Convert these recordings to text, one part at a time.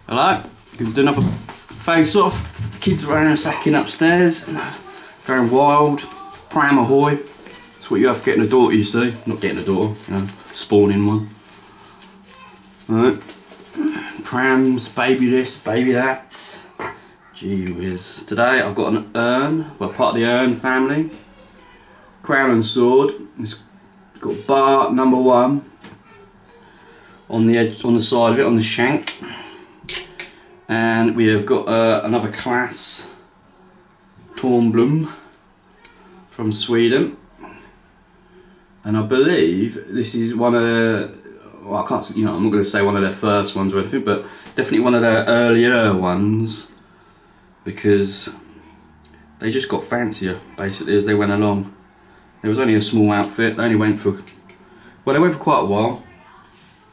Hello, gonna do another face off. Kids are ransacking upstairs, going wild. Pram ahoy. That's what you have for getting a daughter, you see. Not getting a daughter, you know, spawning one. Alright. Prams, baby this, baby that. Gee whiz. Today I've got an urn, well, part of the urn family. Crown and sword. It's got bar No.1 on the edge, on the side of it, on the shank. And we have got another Klas Tornblom from Sweden. And I believe this is one of the, well, I can't, you know, I'm not going to say one of their first ones or anything, but definitely one of their earlier ones, because they just got fancier basically as they went along. It was only a small outfit. They only went for, well, they went for quite a while,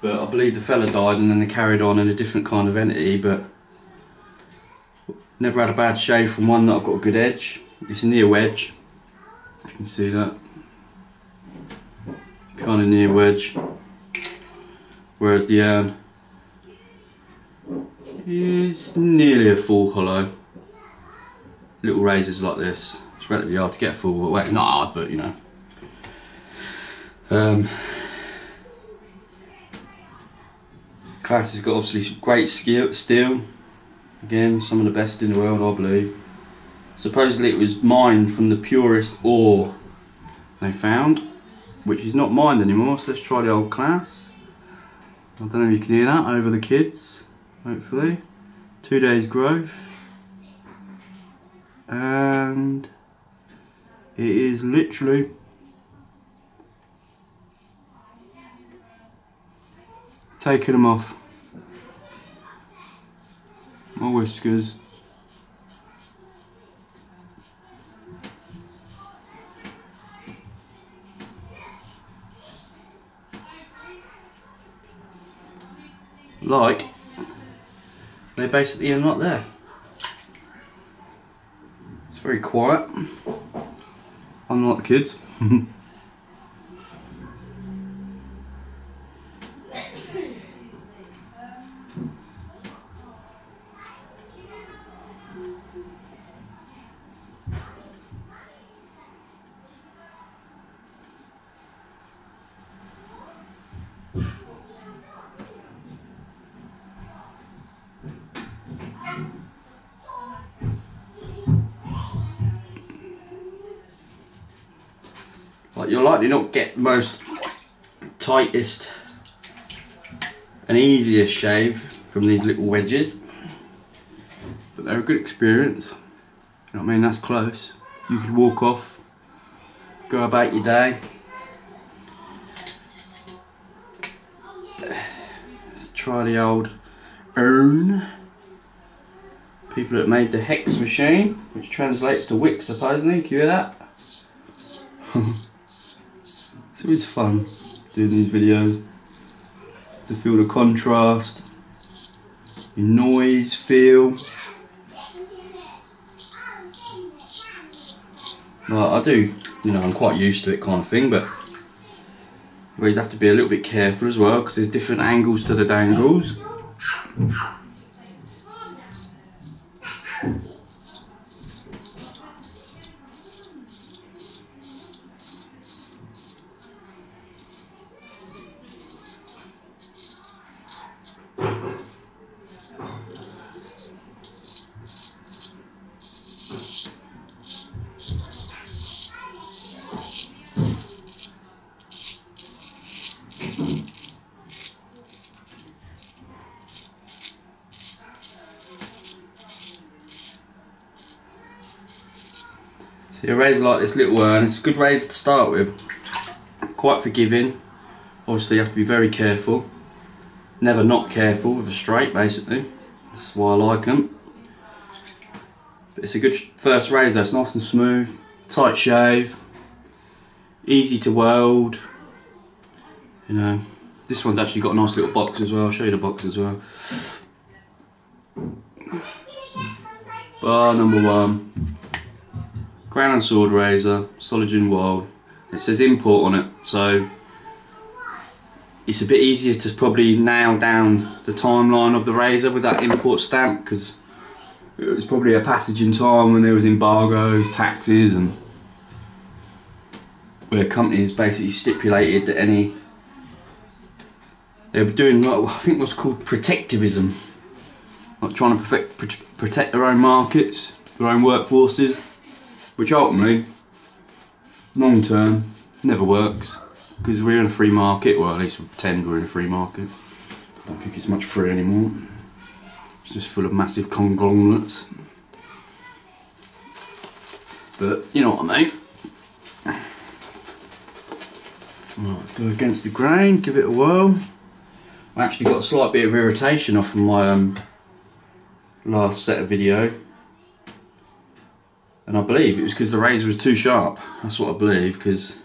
but I believe the fella died and then they carried on in a different kind of entity. But never had a bad shave from one that I've got a good edge. It's near Wedge. You can see that. Kind of near Wedge. Whereas the urn is nearly a full hollow. Little razors like this. It's relatively hard to get full. Well, it's not hard, but you know. Klas has got obviously some great steel. Again, some of the best in the world, I believe. Supposedly it was mined from the purest ore they found, which is not mined anymore, so let's try the old Klas. I don't know if you can hear that over the kids, hopefully. 2 days growth. And it is literally taking them off. My whiskers. Like, they basically are not there. It's very quiet, unlike the kids. Like, you'll likely not get most tightest and easiest shave from these little wedges, but they're a good experience. You know what I mean? That's close. You could walk off, go about your day. Let's try the old urn. People that made the hex machine, which translates to wick supposedly. Can you hear that? It's always fun doing these videos, to feel the contrast, your noise, feel. Well, I do, you know, I'm quite used to it kind of thing, but you always have to be a little bit careful as well, because there's different angles to the dangles. See, a razor like this little urn, it's a good razor to start with. Quite forgiving. Obviously you have to be very careful. Never not careful with a straight, basically. That's why I like them. But it's a good first razor. It's nice and smooth, tight shave, easy to weld. You know, this one's actually got a nice little box as well. I'll show you the box as well. Bar No.1. Crown and sword razor, solid and wild. It says import on it, so it's a bit easier to probably nail down the timeline of the razor with that import stamp, because it was probably a passage in time when there was embargoes, taxes, and where companies basically stipulated that they were doing what I think was called protectivism, like trying to protect their own markets, their own workforces, which ultimately, long term, never works, because we're in a free market, or at least we pretend we're in a free market. I don't think it's much free anymore. It's just full of massive conglomerates. But you know what I mean. Right, go against the grain, give it a whirl. I actually got a slight bit of irritation off of my last set of video, and I believe it was because the razor was too sharp. That's what I believe, because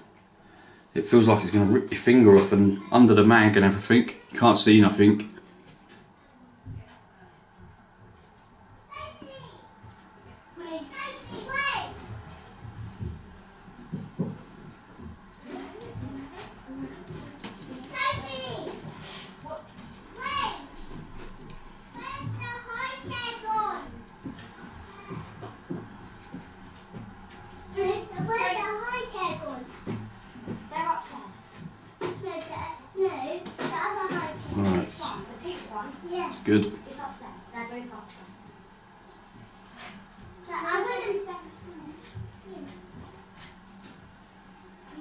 it feels like it's going to rip your finger off, and under the mag and everything, you can't see nothing. It's good. It's upstairs. They're both upstairs.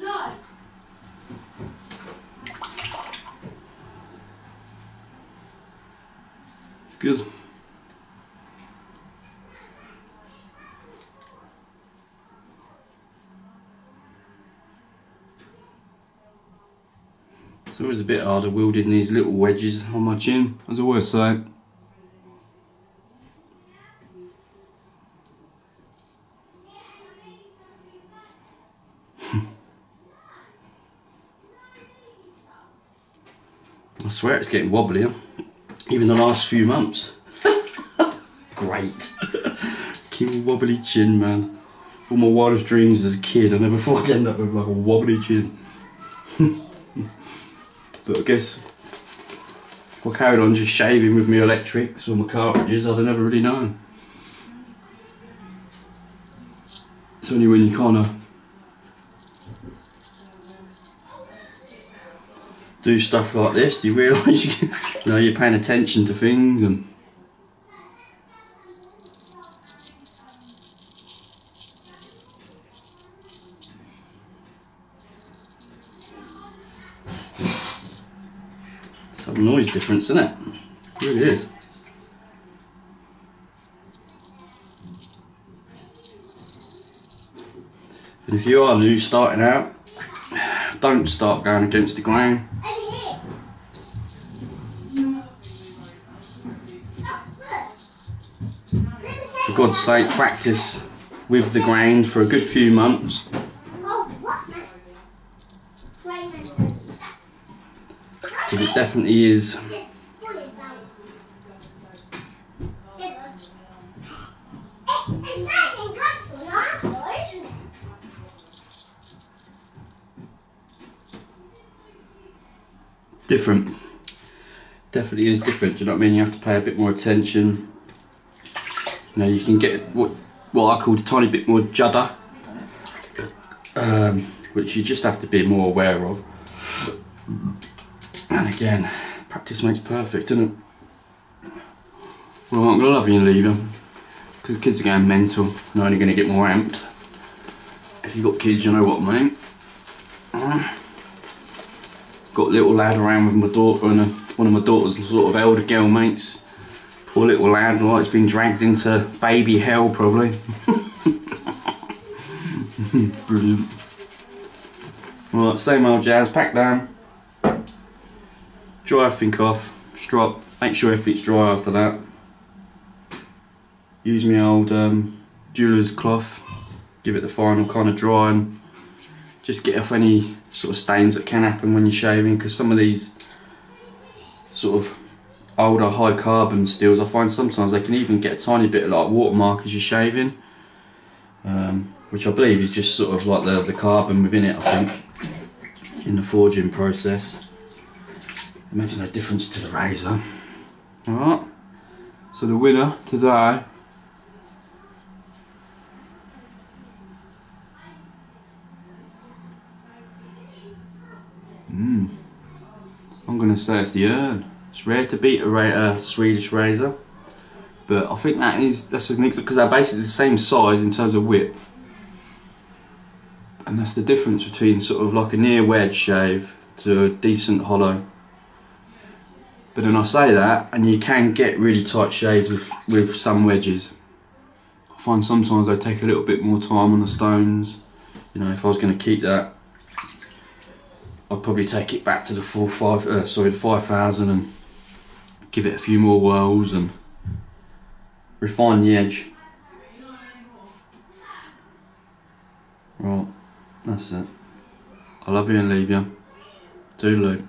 No. It's good. It's always a bit harder wielding these little wedges on my chin, as I always say. I swear it's getting wobblier, even the last few months. Great. Keep a wobbly chin, man. All my wildest dreams as a kid, I never thought I'd end up with like a wobbly chin. But I guess if I carried on just shaving with my electrics or my cartridges, I'd have never really known. It's only when you kind of do stuff like this, you realise you're paying attention to things. And some noise difference, isn't it? It really is. And if you are new starting out, don't start going against the grain. For God's sake, practice with the grain for a good few months. Because it definitely is different. Definitely is different, do you know what I mean? You have to pay a bit more attention. You know, you can get what I call a tiny bit more judder, which you just have to be more aware of. And again, practice makes perfect, doesn't it? Well, I'm gonna love you and leave them, because kids are going mental and they're only going to get more amped. If you've got kids, you know what I mean. Got a little lad around with my daughter and one of my daughter's sort of elder girl mates. Poor little lad, like he's been dragged into baby hell probably. Brilliant. Right, same old jazz, pack down. Dry everything off, strop, make sure everything's dry after that. Use my old jeweller's cloth, give it the final kind of dry, and just get off any sort of stains that can happen when you're shaving, because some of these sort of older high carbon steels, I find sometimes they can even get a tiny bit of like watermark as you're shaving, which I believe is just sort of like the carbon within it, I think, in the forging process. It makes no difference to the razor. Alright, so the winner today I'm going to say it's the urn. It's rare to beat a Swedish razor, but I think that's an example because they're basically the same size in terms of width, and that's the difference between sort of like a near wedge shave to a decent hollow. But then I say that, and you can get really tight shaves with some wedges. I find sometimes they take a little bit more time on the stones. You know, if I was going to keep that, I'd probably take it back to the 5000 and give it a few more whirls and refine the edge. Right, that's it. I love you and leave you. Toodaloo.